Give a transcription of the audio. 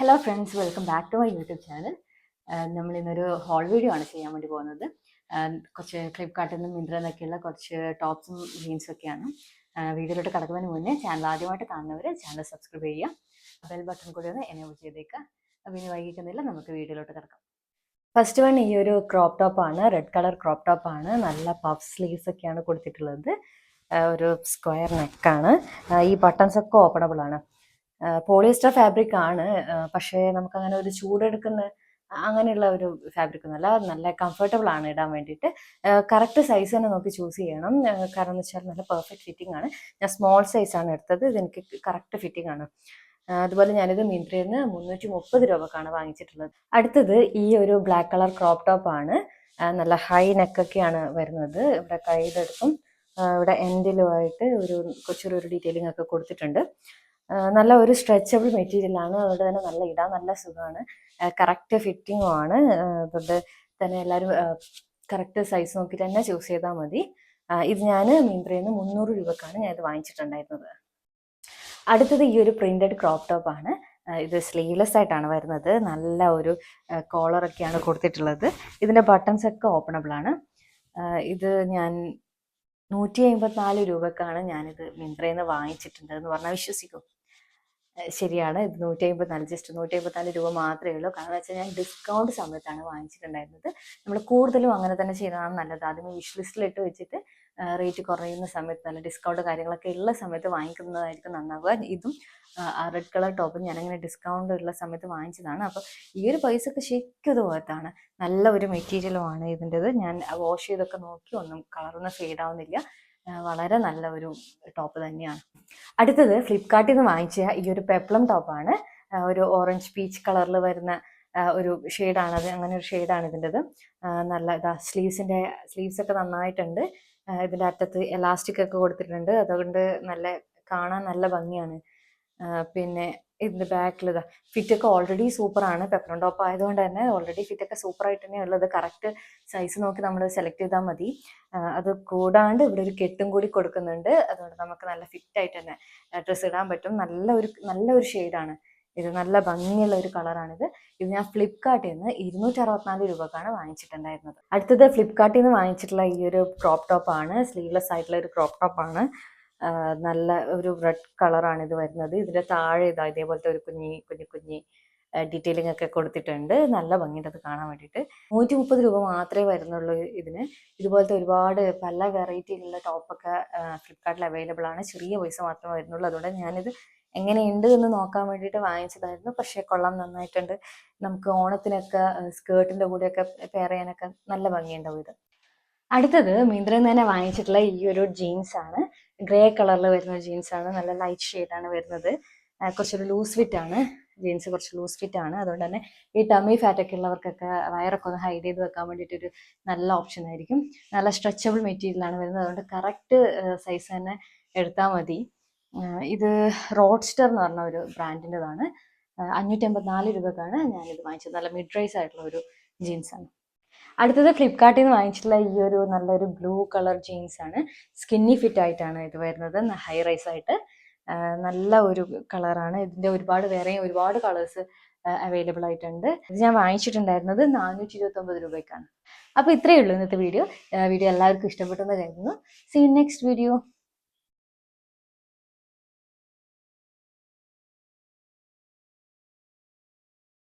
Hello friends, welcome back to my YouTube channel. നമ്മൾ ഇന്നൊരു whole video ആണ് ചെയ്യാൻ വേണ്ടി പോകുന്നത്. കുറച്ച് ഫ്ലിപ്കാർട്ടിൽ നിന്നും മിന്ത്രയിൽ നിന്നൊക്കെയുള്ള കുറച്ച് ടോപ്സും ജീൻസും ഒക്കെയാണ്. വീഡിയോയിലോട്ട് കടക്കുന്നതിന് മുന്നേ ചാനൽ ആദ്യമായിട്ട് കാണുന്നവർ ചാനൽ സബ്സ്ക്രൈബ് ചെയ്യുക, ബെൽ ബട്ടൺ കൂടി ഒന്ന് എനേബിൾ ചെയ്തേക്കുക. അപ്പോൾ ഇനി വൈകിക്കുന്നില്ല, നമുക്ക് വീഡിയോയിലോട്ട് കിടക്കാം. ഫസ്റ്റ് വൺ ഈ ഒരു ക്രോപ്പ് ടോപ്പാണ്, റെഡ് കളർ ക്രോപ്പ് ടോപ്പാണ്. നല്ല പഫ് സ്ലീവ്സ് ഒക്കെയാണ് കൊടുത്തിട്ടുള്ളത്. ഒരു സ്ക്വയർ നെക്കാണ്. ഈ ബട്ടൺസ് ഒക്കെ ഓപ്പണബിൾ ആണ്. പോളിയസ്റ്റർ ഫാബ്രിക് ആണ്, പക്ഷേ നമുക്കങ്ങനെ ഒരു ചൂടെടുക്കുന്ന അങ്ങനെയുള്ള ഒരു ഫാബ്രിക് ഒന്നുമല്ല. നല്ല കംഫർട്ടബിൾ ആണ് ഇടാൻ വേണ്ടിയിട്ട്. കറക്റ്റ് സൈസ് തന്നെ നോക്കി ചൂസ് ചെയ്യണം. കാരണം എന്ന് വെച്ചാൽ നല്ല പെർഫെക്റ്റ് ഫിറ്റിംഗ് ആണ്. ഞാൻ സ്മോൾ സൈസാണ് എടുത്തത്, ഇതെനിക്ക് കറക്റ്റ് ഫിറ്റിംഗ് ആണ്. അതുപോലെ ഞാനിത് മിന്ത്രയിൽ നിന്ന് 330 രൂപക്കാണ് വാങ്ങിച്ചിട്ടുള്ളത്. അടുത്തത് ഈ ഒരു ബ്ലാക്ക് കളർ ക്രോപ്പ് ടോപ്പ് ആണ്. നല്ല ഹൈ നെക്കൊക്കെയാണ് വരുന്നത്. ഇവിടെ കൈയുടെ അടുത്തും ഇവിടെ എൻഡിലുമായിട്ട് ഒരു കൊച്ചൊരു ഡീറ്റെയിലിംഗ് ഒക്കെ കൊടുത്തിട്ടുണ്ട്. നല്ല ഒരു സ്ട്രെച്ചബിൾ മെറ്റീരിയൽ ആണ്, അതുകൊണ്ട് തന്നെ നല്ല ഇടാൻ നല്ല സുഖമാണ്. കറക്റ്റ് ഫിറ്റിങ്ങും ആണ്. അതുകൊണ്ട് തന്നെ എല്ലാവരും കറക്റ്റ് സൈസ് നോക്കിയിട്ട് തന്നെ ചൂസ് ചെയ്താൽ മതി. ഇത് ഞാൻ മിന്ത്രയിൽ നിന്ന് 300 രൂപക്കാണ് ഞാൻ ഇത് വാങ്ങിച്ചിട്ടുണ്ടായിരുന്നത്. അടുത്തത് ഈ ഒരു പ്രിന്റഡ് ക്രോപ്പ് ടോപ്പ് ആണ്. ഇത് സ്ലീവ്ലെസ് ആയിട്ടാണ് വരുന്നത്. നല്ല ഒരു കോളറൊക്കെയാണ് കൊടുത്തിട്ടുള്ളത്. ഇതിൻ്റെ ബട്ടൺസ് ഒക്കെ ഓപ്പണബിൾ ആണ്. ഇത് ഞാൻ 154 രൂപക്കാണ് ഞാനിത് മിന്ത്രയിൽ നിന്ന് വാങ്ങിച്ചിട്ടുണ്ട് എന്ന് പറഞ്ഞാൽ വിശ്വസിക്കും. ശരിയാണ്, ഇത് 154, ജസ്റ്റ് 154 രൂപ മാത്രമേ ഉള്ളൂ. കാരണം എന്ന് വെച്ചാൽ ഞാൻ ഡിസ്കൗണ്ട് സമയത്താണ് വാങ്ങിച്ചിട്ടുണ്ടായിരുന്നത്. നമ്മൾ കൂടുതലും അങ്ങനെ തന്നെ ചെയ്യുന്നതാണ് നല്ലത്. ആദ്യമേ വിഷ് ലിസ്റ്റിലിട്ട് വെച്ചിട്ട് റേറ്റ് കുറയുന്ന സമയത്ത്, നല്ല ഡിസ്കൗണ്ട് കാര്യങ്ങളൊക്കെ ഉള്ള സമയത്ത് വാങ്ങിക്കുന്നതായിരിക്കും നന്നാവുക. ഇതും റെഡ് കളർ ടോപ്പും ഞാനങ്ങനെ ഡിസ്കൗണ്ട് ഉള്ള സമയത്ത് വാങ്ങിച്ചതാണ്. അപ്പോൾ ഈ ഒരു പൈസക്ക് ശരിക്കും ഇത് വർത്താണ്. നല്ല ഒരു മെറ്റീരിയലുമാണ് ഇതിൻ്റെത്. ഞാൻ വാഷ് ചെയ്തൊക്കെ നോക്കി, ഒന്നും കളറൊന്നും ഫെയ്ഡ് ആവുന്നില്ല. വളരെ നല്ല ഒരു ടോപ്പ് തന്നെയാണ്. അടുത്തത് ഫ്ലിപ്കാർട്ടിൽ നിന്ന് വാങ്ങിച്ച ഈ ഒരു പെപ്ലം ടോപ്പാണ്. ഒരു ഓറഞ്ച് പീച്ച് കളറിൽ വരുന്ന ഒരു ഷെയ്ഡാണത്. അങ്ങനെ ഒരു ഷെയ്ഡാണ് ഇതിൻ്റെത്. നല്ല സ്ലീവ്സ് ഒക്കെ നന്നായിട്ടുണ്ട്. ഇതിൻ്റെ അറ്റത്ത് എലാസ്റ്റിക് ഒക്കെ കൊടുത്തിട്ടുണ്ട്, അതുകൊണ്ട് കാണാൻ നല്ല ഭംഗിയാണ്. പിന്നെ ഇതിൻ്റെ ബാക്കിൽ ഫിറ്റൊക്കെ ഓൾറെഡി സൂപ്പറാണ്. പെപ്ലം ടോപ്പ് ആയതുകൊണ്ട് തന്നെ ഓൾറെഡി ഫിറ്റൊക്കെ സൂപ്പറായിട്ട് തന്നെ ഉള്ളത്. കറക്റ്റ് സൈസ് നോക്കി നമ്മൾ സെലക്ട് ചെയ്താൽ മതി. അത് കൂടാണ്ട് ഇവിടെ ഒരു കെട്ടും കൂടി കൊടുക്കുന്നുണ്ട്, അതുകൊണ്ട് നമുക്ക് നല്ല ഫിറ്റായിട്ട് തന്നെ ഡ്രസ്സ് ഇടാൻ പറ്റും. നല്ലൊരു ഷെയ്ഡാണ് ഇത്. നല്ല ഭംഗിയുള്ള ഒരു കളറാണിത്. ഇത് ഞാൻ ഫ്ലിപ്കാർട്ടിൽ നിന്ന് 264 രൂപക്കാണ് വാങ്ങിച്ചിട്ടുണ്ടായിരുന്നത്. അടുത്തത് ഫ്ലിപ്കാർട്ടിൽ നിന്ന് വാങ്ങിച്ചിട്ടുള്ള ഈ ഒരു ക്രോപ്പ് ടോപ്പാണ്. സ്ലീവ്ലെസ് ആയിട്ടുള്ള ഒരു ക്രോപ്പ് ടോപ്പാണ്. നല്ല ഒരു റെഡ് കളറാണ് ഇത് വരുന്നത്. ഇതിൻ്റെ താഴെ ഇതേപോലത്തെ ഒരു കുഞ്ഞി ഡീറ്റെയിലിംഗ് ഒക്കെ കൊടുത്തിട്ടുണ്ട്. നല്ല ഭംഗിയുണ്ട് അത് കാണാൻ വേണ്ടിയിട്ട്. 130 രൂപ മാത്രമേ വരുന്നുള്ളൂ ഇതിന്. ഇതുപോലത്തെ ഒരുപാട് പല വെറൈറ്റിയിലുള്ള ടോപ്പൊക്കെ ഫ്ലിപ്കാർട്ടിൽ അവൈലബിൾ ആണ്. ചെറിയ പൈസ മാത്രമേ വരുന്നുള്ളൂ. അതുകൊണ്ട് ഞാനിത് എങ്ങനെയുണ്ട് എന്ന് നോക്കാൻ വേണ്ടിയിട്ട് വാങ്ങിച്ചതായിരുന്നു. പക്ഷേ കൊള്ളാം, നന്നായിട്ടുണ്ട്. നമുക്ക് ഓണത്തിനൊക്കെ സ്കേർട്ടിൻ്റെ കൂടെയൊക്കെ പെയർ ചെയ്യാനൊക്കെ നല്ല ഭംഗിയുണ്ടാവും ഇത്. അടുത്തത് മിന്ത്രയിൽ നിന്ന് തന്നെ വാങ്ങിച്ചിട്ടുള്ള ഈ ഒരു ജീൻസ് ആണ്. ഗ്രേ കളറിൽ വരുന്ന ജീൻസ് ആണ്. നല്ല ലൈറ്റ് ഷെയ്ഡാണ് വരുന്നത്. കുറച്ചൊരു ലൂസ് ഫിറ്റ് ആണ് ജീൻസ്, കുറച്ച് ലൂസ് ഫിറ്റ് ആണ്. അതുകൊണ്ട് തന്നെ ഈ ടമ്മി ഫാറ്റൊക്കെ ഉള്ളവർക്കൊക്കെ വയറൊക്കെ ഒന്ന് ഹൈഡ് ചെയ്ത് വെക്കാൻ വേണ്ടിയിട്ടൊരു നല്ല ഓപ്ഷൻ ആയിരിക്കും. നല്ല സ്ട്രെച്ചബിൾ മെറ്റീരിയലാണ് വരുന്നത്, അതുകൊണ്ട് കറക്റ്റ് സൈസ് തന്നെ എടുത്താൽ മതി. ഇത് റോഡ്സ്റ്റർ എന്ന് പറഞ്ഞ ഒരു ബ്രാൻഡിൻ്റെതാണ്. 584 രൂപക്കാണ് ഞാനിത് വാങ്ങിച്ചത്. നല്ല മിഡ് റൈസ് ആയിട്ടുള്ള ഒരു ജീൻസാണ്. അടുത്തത് ഫ്ലിപ്കാർട്ടിൽ നിന്ന് വാങ്ങിച്ചിട്ടുള്ള ഈ ഒരു നല്ലൊരു ബ്ലൂ കളർ ജീൻസ് ആണ്. സ്കിന്നി ഫിറ്റ് ആയിട്ടാണ് ഇത് വരുന്നത്, ഹൈ റൈസ് ആയിട്ട്. നല്ല ഒരു കളറാണ്. ഇതിൻ്റെ വേറെയും ഒരുപാട് കളേഴ്സ് അവൈലബിൾ ആയിട്ടുണ്ട്. ഇത് ഞാൻ വാങ്ങിച്ചിട്ടുണ്ടായിരുന്നത് 429 രൂപയ്ക്കാണ്. അപ്പോൾ ഇത്രയേ ഉള്ളൂ ഇന്നത്തെ വീഡിയോ. എല്ലാവർക്കും ഇഷ്ടപ്പെട്ടെന്ന് കരുതുന്നു. See you next video.